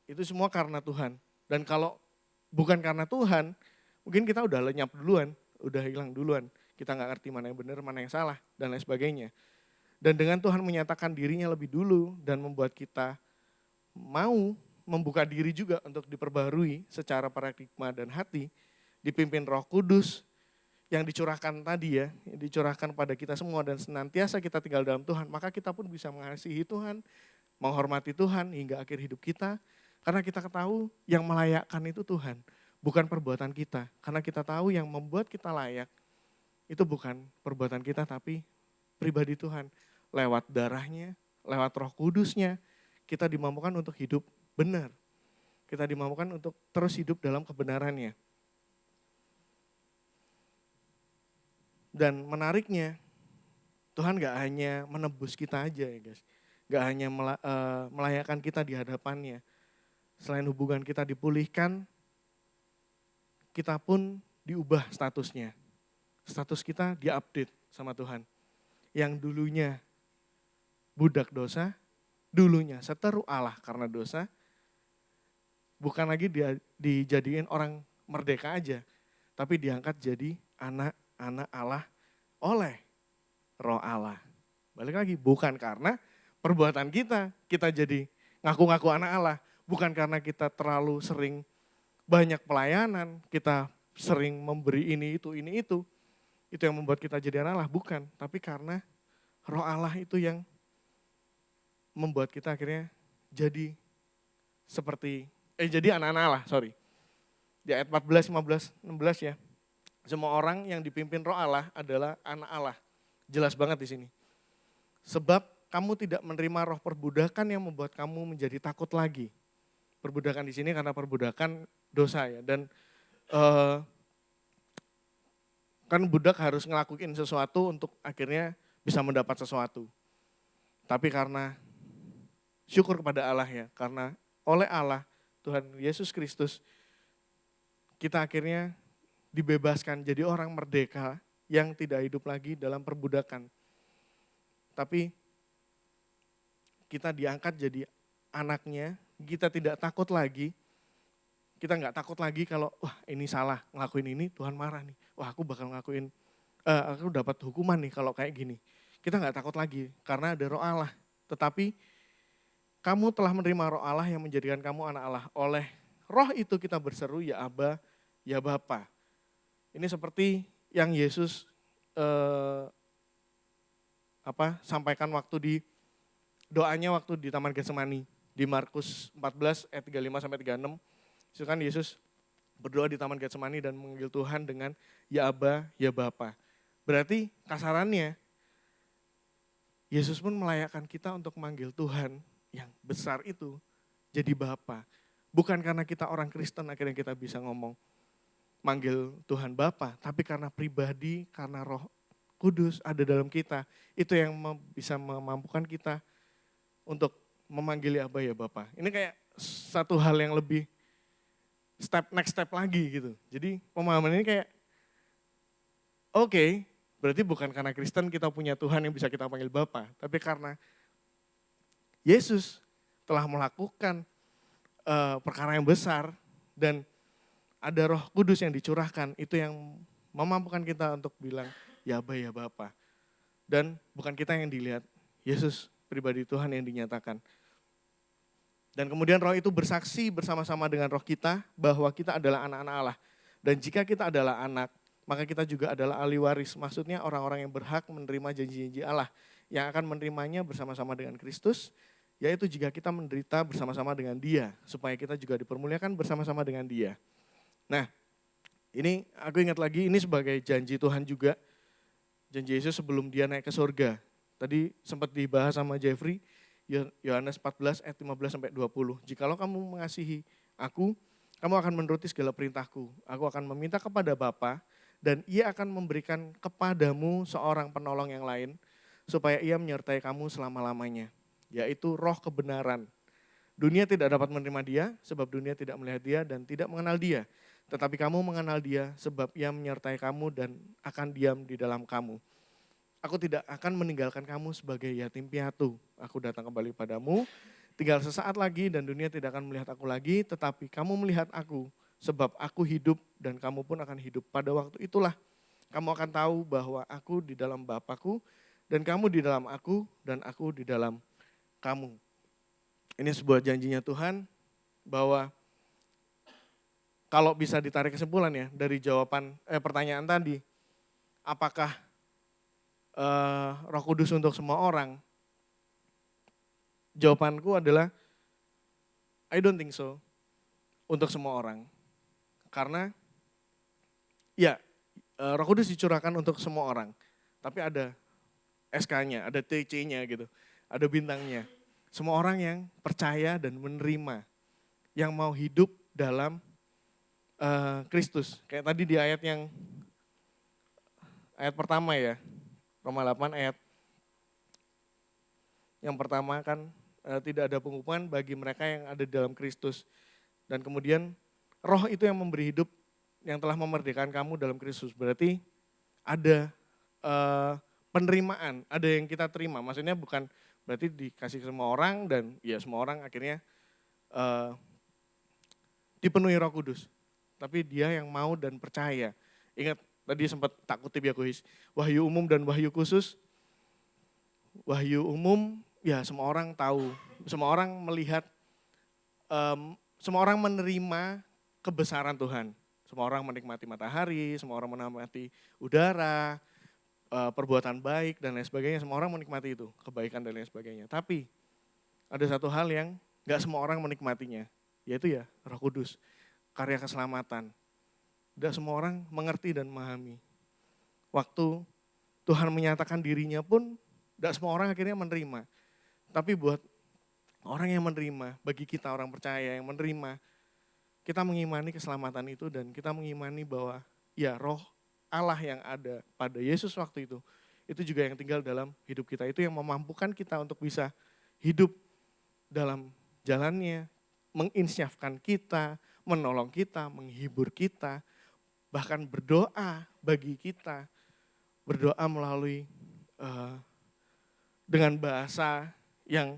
itu semua karena Tuhan. Dan kalau bukan karena Tuhan, mungkin kita udah lenyap duluan, udah hilang duluan. Kita gak ngerti mana yang benar, mana yang salah, dan lain sebagainya. Dan dengan Tuhan menyatakan dirinya lebih dulu, dan membuat kita mau membuka diri juga untuk diperbarui secara paradigma dan hati, dipimpin Roh Kudus, yang dicurahkan tadi ya, yang dicurahkan pada kita semua dan senantiasa kita tinggal dalam Tuhan, maka kita pun bisa mengasihi Tuhan, menghormati Tuhan hingga akhir hidup kita, karena kita tahu yang melayakkan itu Tuhan, bukan perbuatan kita. Karena kita tahu yang membuat kita layak, itu bukan perbuatan kita tapi pribadi Tuhan. Lewat darahnya, lewat Roh Kudusnya, kita dimampukan untuk hidup benar. Kita dimampukan untuk terus hidup dalam kebenarannya. Dan menariknya, Tuhan gak hanya menebus kita aja ya guys. Gak hanya melayakkan kita di hadapannya. Selain hubungan kita dipulihkan, kita pun diubah statusnya. Status kita diupdate sama Tuhan. Yang dulunya budak dosa, dulunya seteru Allah karena dosa, bukan lagi dijadiin orang merdeka aja, tapi diangkat jadi anak-anak Allah oleh Roh Allah. Balik lagi, bukan karena perbuatan kita jadi ngaku-ngaku anak Allah. Bukan karena kita terlalu sering banyak pelayanan, kita sering memberi ini itu. Itu yang membuat kita jadi anak Allah, bukan. Tapi karena Roh Allah itu yang membuat kita akhirnya jadi jadi anak-anak Allah, sorry. Di ayat 14, 15, 16 ya. Semua orang yang dipimpin roh Allah adalah anak Allah. Jelas banget di sini. Sebab kamu tidak menerima roh perbudakan yang membuat kamu menjadi takut lagi. Perbudakan di sini karena perbudakan dosa ya. Dan kan budak harus ngelakuin sesuatu untuk akhirnya bisa mendapat sesuatu. Tapi karena syukur kepada Allah ya, karena oleh Allah, Tuhan Yesus Kristus, kita akhirnya dibebaskan jadi orang merdeka yang tidak hidup lagi dalam perbudakan. Tapi kita diangkat jadi anaknya, kita tidak takut lagi. Kita nggak takut lagi kalau, wah ini salah, ngelakuin ini Tuhan marah nih. Wah aku bakal aku dapat hukuman nih kalau kayak gini. Kita nggak takut lagi karena ada roh Allah. Tetapi kamu telah menerima roh Allah yang menjadikan kamu anak Allah. Oleh roh itu kita berseru, ya Aba, ya Bapa. Ini seperti yang Yesus sampaikan waktu di doanya waktu di Taman Getsemani. Di Markus 14 ayat 35 sampai 36. Itu kan Yesus berdoa di Taman Getsemani dan memanggil Tuhan dengan ya Aba, ya Bapa. Berarti kasarannya Yesus pun melayakkan kita untuk memanggil Tuhan yang besar itu jadi Bapa. Bukan karena kita orang Kristen akhirnya kita bisa ngomong manggil Tuhan Bapa, tapi karena pribadi, karena Roh Kudus ada dalam kita. Itu yang bisa memampukan kita untuk memanggil ya Aba, ya Bapa. Ini kayak satu hal yang lebih next step lagi gitu. Jadi pemahaman ini kayak oke, berarti bukan karena Kristen kita punya Tuhan yang bisa kita panggil Bapa, tapi karena Yesus telah melakukan perkara yang besar dan ada Roh Kudus yang dicurahkan, itu yang memampukan kita untuk bilang ya Aba, ya Bapa. Dan bukan kita yang dilihat, Yesus pribadi Tuhan yang dinyatakan. Dan kemudian roh itu bersaksi bersama-sama dengan roh kita bahwa kita adalah anak-anak Allah. Dan jika kita adalah anak, maka kita juga adalah ahli waris. Maksudnya orang-orang yang berhak menerima janji-janji Allah. Yang akan menerimanya bersama-sama dengan Kristus, yaitu jika kita menderita bersama-sama dengan Dia. Supaya kita juga dipermuliakan bersama-sama dengan Dia. Nah, ini aku ingat lagi, ini sebagai janji Tuhan juga. Janji Yesus sebelum Dia naik ke surga. Tadi sempat dibahas sama Jeffrey, Yohanes 14 ayat 15 sampai 20. Jikalau kamu mengasihi aku, kamu akan menuruti segala perintahku. Aku akan meminta kepada Bapa dan Ia akan memberikan kepadamu seorang penolong yang lain supaya Ia menyertai kamu selama-lamanya, yaitu Roh kebenaran. Dunia tidak dapat menerima Dia sebab dunia tidak melihat Dia dan tidak mengenal Dia. Tetapi kamu mengenal Dia sebab Ia menyertai kamu dan akan diam di dalam kamu. Aku tidak akan meninggalkan kamu sebagai yatim piatu. Aku datang kembali padamu, tinggal sesaat lagi dan dunia tidak akan melihat aku lagi, tetapi kamu melihat aku, sebab aku hidup dan kamu pun akan hidup. Pada waktu itulah kamu akan tahu bahwa aku di dalam Bapa-Ku dan kamu di dalam aku dan aku di dalam kamu. Ini sebuah janjinya Tuhan bahwa kalau bisa ditarik kesimpulan ya dari jawaban pertanyaan tadi, apakah Roh Kudus untuk semua orang? Jawabanku adalah I don't think so untuk semua orang. Karena ya Roh Kudus dicurahkan untuk semua orang. Tapi ada SK-nya, ada TC-nya gitu. Ada bintangnya. Semua orang yang percaya dan menerima. Yang mau hidup dalam Kristus. Kayak tadi di ayat pertama ya. Roma 8 ayat yang pertama kan tidak ada penghukuman bagi mereka yang ada di dalam Kristus. Dan kemudian roh itu yang memberi hidup yang telah memerdekakan kamu dalam Kristus. Berarti ada penerimaan, ada yang kita terima. Maksudnya bukan berarti dikasih ke semua orang dan ya semua orang akhirnya dipenuhi Roh Kudus. Tapi dia yang mau dan percaya. Ingat tadi sempat tak kutip ya kuis, wahyu umum dan wahyu khusus. Wahyu umum ya semua orang tahu, semua orang melihat, semua orang menerima kebesaran Tuhan. Semua orang menikmati matahari, semua orang menikmati udara, perbuatan baik dan lain sebagainya. Semua orang menikmati itu, kebaikan dan lain sebagainya. Tapi ada satu hal yang gak semua orang menikmatinya. yaitu ya Roh Kudus, karya keselamatan. Tidak semua orang mengerti dan memahami. Waktu Tuhan menyatakan dirinya pun tidak semua orang akhirnya menerima. Tapi buat orang yang menerima, bagi kita orang percaya yang menerima, kita mengimani keselamatan itu dan kita mengimani bahwa ya roh Allah yang ada pada Yesus waktu itu juga yang tinggal dalam hidup kita. Itu yang memampukan kita untuk bisa hidup dalam jalannya, menginsyafkan kita, menolong kita, menghibur kita, bahkan berdoa bagi kita, berdoa melalui dengan bahasa yang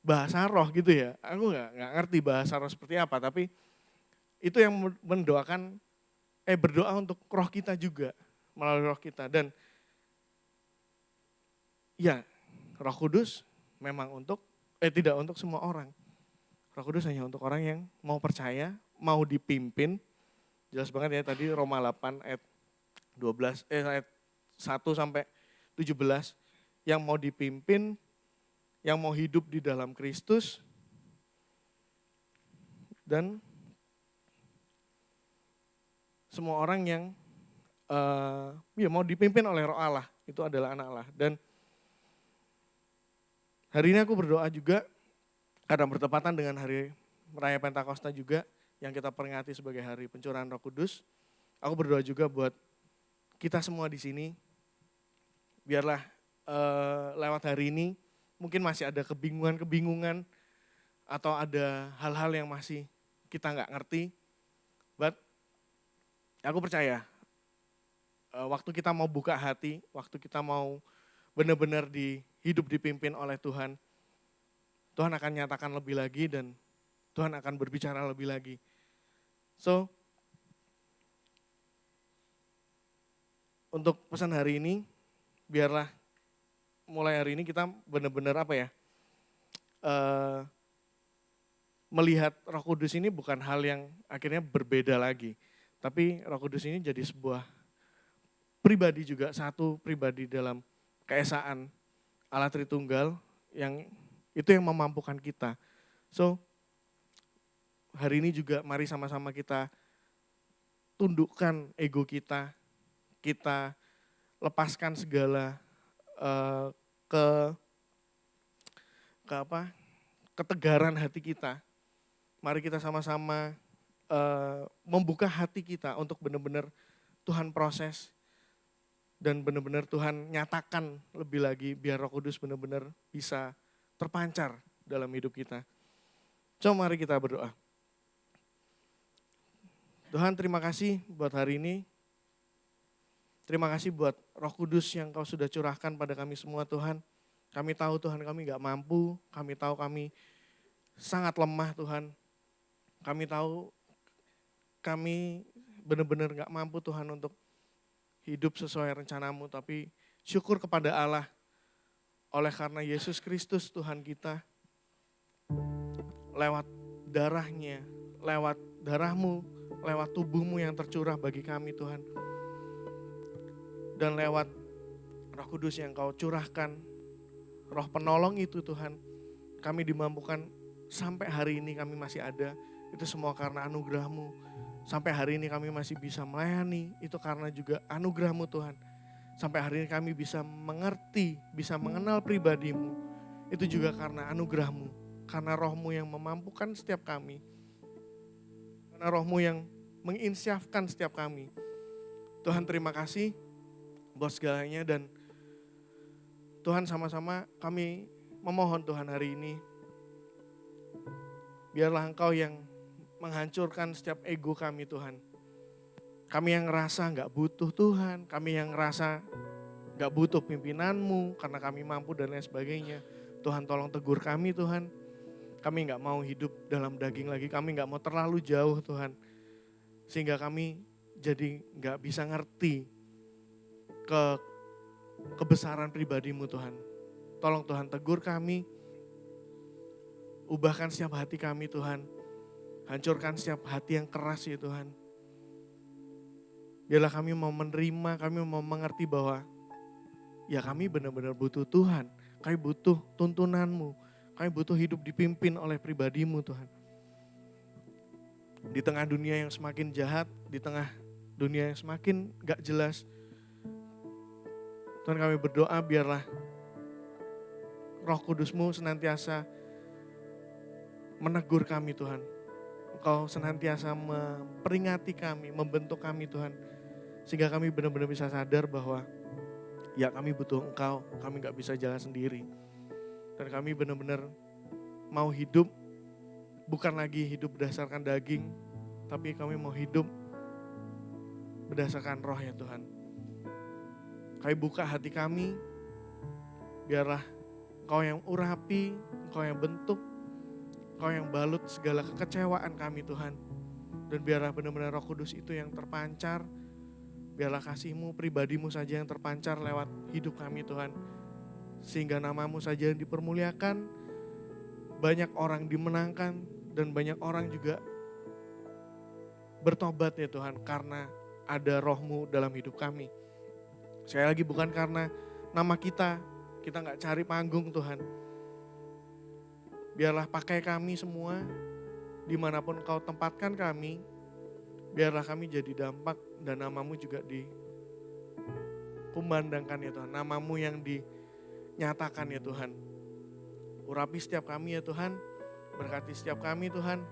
bahasa roh gitu ya. Aku nggak ngerti bahasa roh seperti apa, tapi itu yang mendoakan, berdoa untuk roh kita juga melalui roh kita. Dan ya, Roh Kudus memang tidak untuk semua orang. Roh Kudus hanya untuk orang yang mau percaya, mau dipimpin. Jelas banget ya tadi Roma 8 ayat 1 sampai 17 yang mau dipimpin, yang mau hidup di dalam Kristus, dan semua orang yang mau dipimpin oleh Roh Allah, itu adalah anak Allah. Dan hari ini aku berdoa juga, karena bertepatan dengan hari Raya Pentakosta juga, yang kita peringati sebagai hari pencurahan Roh Kudus. Aku berdoa juga buat kita semua di sini, biarlah lewat hari ini, mungkin masih ada kebingungan-kebingungan, atau ada hal-hal yang masih kita nggak ngerti. But aku percaya, waktu kita mau buka hati, waktu kita mau benar-benar hidup dipimpin oleh Tuhan, Tuhan akan nyatakan lebih lagi dan Tuhan akan berbicara lebih lagi. So, untuk pesan hari ini, biarlah mulai hari ini kita benar-benar melihat Roh Kudus ini bukan hal yang akhirnya berbeda lagi. Tapi Roh Kudus ini jadi sebuah pribadi juga, satu pribadi dalam keesaan Allah Tritunggal yang itu yang memampukan kita. So, hari ini juga mari sama-sama kita tundukkan ego kita, kita lepaskan segala ketegaran hati kita. Mari kita sama-sama membuka hati kita untuk benar-benar Tuhan proses dan benar-benar Tuhan nyatakan lebih lagi biar Roh Kudus benar-benar bisa terpancar dalam hidup kita. Coba mari kita berdoa. Tuhan, terima kasih buat hari ini. Terima kasih buat Roh Kudus yang Kau sudah curahkan pada kami semua, Tuhan. Kami tahu Tuhan kami gak mampu, kami tahu kami sangat lemah, Tuhan. Kami tahu kami benar-benar gak mampu, Tuhan, untuk hidup sesuai rencanamu. Tapi syukur kepada Allah, oleh karena Yesus Kristus Tuhan kita, lewat darahnya, lewat darahmu, lewat tubuhmu yang tercurah bagi kami, Tuhan. Dan lewat Roh Kudus yang Kau curahkan, Roh penolong itu, Tuhan, kami dimampukan sampai hari ini kami masih ada. Itu semua karena anugerah-Mu. Sampai hari ini kami masih bisa melayani, itu karena juga anugerah-Mu, Tuhan. Sampai hari ini kami bisa mengerti, bisa mengenal pribadi-Mu, itu juga karena anugerah-Mu. Karena Roh-Mu yang memampukan setiap kami. Karena Roh-Mu yang menginsyafkan setiap kami. Tuhan, terima kasih buat segalanya, dan Tuhan, sama-sama kami memohon Tuhan hari ini, biarlah Engkau yang menghancurkan setiap ego kami, Tuhan. Kami yang ngerasa gak butuh Tuhan, kami yang ngerasa gak butuh pimpinan-Mu karena kami mampu dan lain sebagainya. Tuhan, tolong tegur kami, Tuhan. Kami gak mau hidup dalam daging lagi, kami gak mau terlalu jauh, Tuhan. Sehingga kami jadi gak bisa ngerti kebesaran pribadi-Mu, Tuhan. Tolong Tuhan tegur kami, ubahkan setiap hati kami, Tuhan. Hancurkan setiap hati yang keras ya, Tuhan. Biarlah kami mau menerima, kami mau mengerti bahwa ya kami benar-benar butuh Tuhan. Kami butuh tuntunan-Mu, kami butuh hidup dipimpin oleh pribadi-Mu, Tuhan. Di tengah dunia yang semakin jahat, di tengah dunia yang semakin gak jelas, Tuhan kami berdoa biarlah Roh Kudus-Mu senantiasa menegur kami Tuhan. Engkau senantiasa memperingati kami, membentuk kami Tuhan. Sehingga kami benar-benar bisa sadar bahwa ya kami butuh Engkau, kami gak bisa jalan sendiri. Dan kami benar-benar mau hidup, bukan lagi hidup berdasarkan daging, tapi kami mau hidup berdasarkan roh ya Tuhan. Kami buka hati kami, biarlah Engkau yang urapi, Engkau yang bentuk, Engkau yang balut segala kekecewaan kami Tuhan. Dan biarlah benar-benar Roh Kudus itu yang terpancar, biarlah kasih-Mu, pribadi-Mu saja yang terpancar lewat hidup kami Tuhan. Sehingga nama-Mu saja yang dipermuliakan, banyak orang dimenangkan, dan banyak orang juga bertobat ya Tuhan, karena ada Roh-Mu dalam hidup kami. Sekali lagi bukan karena nama kita gak cari panggung Tuhan. Biarlah pakai kami semua, dimanapun Kau tempatkan kami, biarlah kami jadi dampak dan nama-Mu juga dikumandangkan ya Tuhan. Nama-Mu yang dinyatakan ya Tuhan. Urapi setiap kami ya Tuhan, berkati setiap kami Tuhan.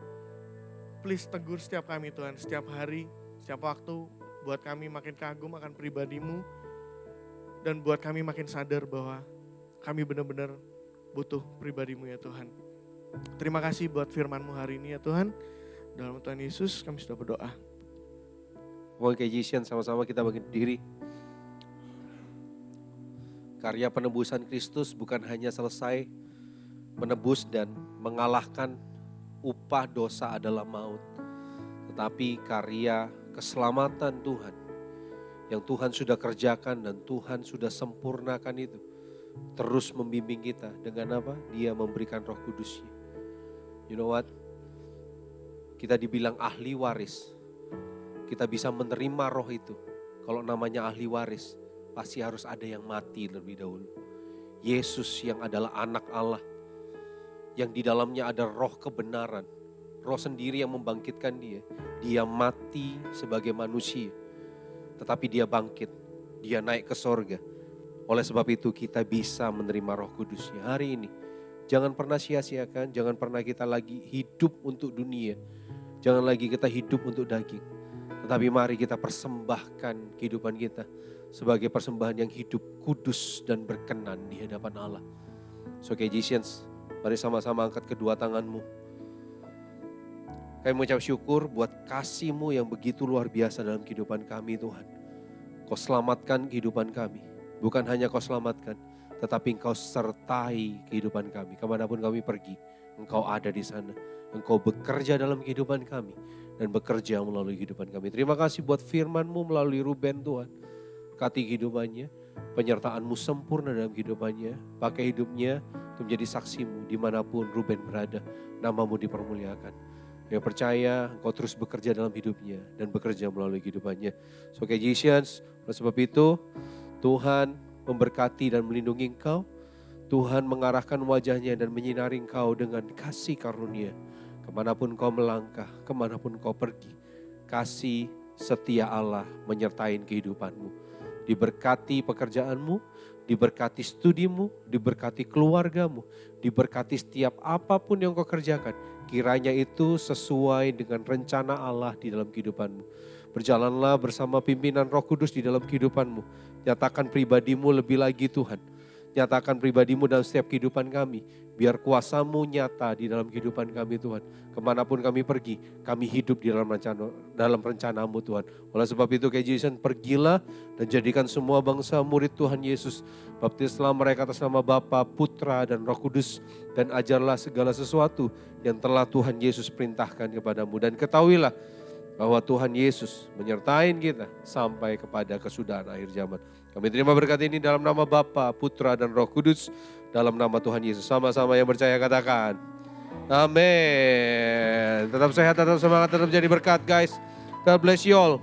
Please tegur setiap kami Tuhan, setiap hari, setiap waktu, buat kami makin kagum akan pribadi-Mu, dan buat kami makin sadar bahwa kami benar-benar butuh pribadi-Mu ya Tuhan. Terima kasih buat firman-Mu hari ini ya Tuhan. Dalam Tuhan Yesus kami sudah berdoa. Mohon keijin sama-sama kita bangkit diri. Karya penebusan Kristus bukan hanya selesai menebus dan mengalahkan upah dosa adalah maut, tetapi karya keselamatan Tuhan yang Tuhan sudah kerjakan dan Tuhan sudah sempurnakan itu terus membimbing kita dengan apa? Dia memberikan Roh Kudus-Nya. You know what? Kita dibilang ahli waris. Kita bisa menerima roh itu. Kalau namanya ahli waris, pasti harus ada yang mati lebih dahulu. Yesus yang adalah anak Allah, yang di dalamnya ada roh kebenaran. Roh sendiri yang membangkitkan dia. Dia mati sebagai manusia, tetapi dia bangkit. Dia naik ke sorga. Oleh sebab itu kita bisa menerima Roh Kudus-Nya hari ini. Jangan pernah sia-siakan, jangan pernah kita lagi hidup untuk dunia. Jangan lagi kita hidup untuk daging. Tetapi mari kita persembahkan kehidupan kita sebagai persembahan yang hidup, kudus dan berkenan di hadapan Allah. So Christians, mari sama-sama angkat kedua tanganmu. Kami mengucap syukur buat kasih-Mu yang begitu luar biasa dalam kehidupan kami Tuhan. Kau selamatkan kehidupan kami. Bukan hanya Kau selamatkan, tetapi Engkau sertai kehidupan kami. Kemanapun kami pergi, Engkau ada di sana. Engkau bekerja dalam kehidupan kami dan bekerja melalui kehidupan kami. Terima kasih buat firman-Mu melalui Ruben Tuhan. Berkati kehidupannya, penyertaan-Mu sempurna dalam kehidupannya. Pakai hidupnya untuk menjadi saksi-Mu dimanapun Ruben berada. Nama-Mu dipermuliakan. Dia percaya Engkau terus bekerja dalam hidupnya dan bekerja melalui kehidupannya. So Christians, oleh sebab itu Tuhan memberkati dan melindungi engkau. Tuhan mengarahkan wajahnya dan menyinari engkau dengan kasih karunia. Kemanapun kau melangkah, kemanapun kau pergi, kasih setia Allah menyertai kehidupanmu. Diberkati pekerjaanmu, diberkati studimu, diberkati keluargamu, diberkati setiap apapun yang kau kerjakan. Kiranya itu sesuai dengan rencana Allah di dalam kehidupanmu. Berjalanlah bersama pimpinan Roh Kudus di dalam kehidupanmu. Nyatakan pribadimu lebih lagi Tuhan. Nyatakan pribadimu dalam setiap kehidupan kami. Biar kuasa-Mu nyata di dalam kehidupan kami Tuhan. Kemanapun kami pergi, kami hidup di dalam rencana-Mu Tuhan. Oleh sebab itu Jason, pergilah dan jadikan semua bangsa murid Tuhan Yesus. Baptislah mereka atas nama Bapa, Putra dan Roh Kudus. Dan ajarlah segala sesuatu yang telah Tuhan Yesus perintahkan kepadamu. Dan ketahuilah bahwa Tuhan Yesus menyertai kita sampai kepada kesudahan akhir zaman. Kami terima berkat ini dalam nama Bapa, Putra dan Roh Kudus, dalam nama Tuhan Yesus. Sama-sama yang percaya katakan, amin. Tetap sehat, tetap semangat, tetap jadi berkat guys. God bless you all.